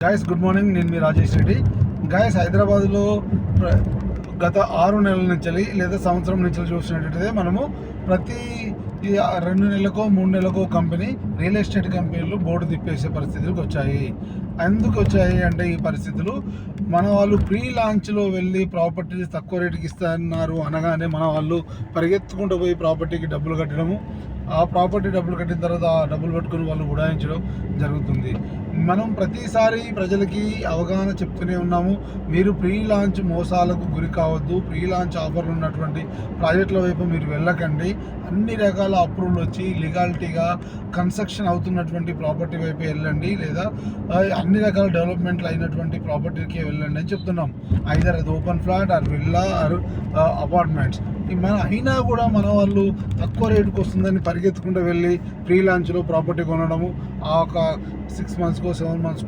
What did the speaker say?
Guys good morning, నేను మీ Rajesh Reddy. Guys హైదరాబాద్లో గత 6 నెలల నుంచి లేదా సంవత్సరం నుంచి చూసినట్టయితే మనము ప్రతి 2 నెలలకో 3 నెలలకో కంపెనీ రియల్ ఎస్టేట్ కంపెనీలు బోర్డు తిప్పేసే పరిస్థితులకు వచ్చాయి. ఎందుకు వచ్చాయి అంటే ఈ పరిస్థితులు మన వాళ్ళు ప్రీ లాంచ్లో వెళ్ళి ప్రాపర్టీస్ తక్కువ రేటుకి ఇస్తున్నారు అనగానే మన వాళ్ళు పరిగెత్తుకుంటూ పోయి ప్రాపర్టీకి డబ్బులు కట్టడము, ఆ ప్రాపర్టీ డబ్బులు కట్టిన తర్వాత ఆ డబ్బులు పట్టుకుని వాళ్ళు ఉడాయించడం జరుగుతుంది. మనం ప్రతిసారి ప్రజలకి అవగాహన చెప్తూనే ఉన్నాము, మీరు ప్రీ లాంచ్ మోసాలకు గురి కావద్దు, ప్రీ లాంచ్ ఆఫర్లు ఉన్నటువంటి ప్రాజెక్టుల వైపు మీరు వెళ్ళకండి, అన్ని రకాల అప్రూవల్ వచ్చి లీగాలిటీగా కన్స్ట్రక్షన్ అవుతున్నటువంటి ప్రాపర్టీ వైపు వెళ్ళండి, లేదా అన్ని రకాల డెవలప్మెంట్లు అయినటువంటి ప్రాపర్టీకి వెళ్ళండి అని చెప్తున్నాం. ఐదర్ అది open flat or villa or apartments. అయినా కూడా మన వాళ్ళు తక్కువ రేటుకు వస్తుందని పరిగెత్తుకుంటూ వెళ్ళి ప్రీ లాంచ్లో ప్రాపర్టీ కొనడము, ఆ ఒక 6 months 7 months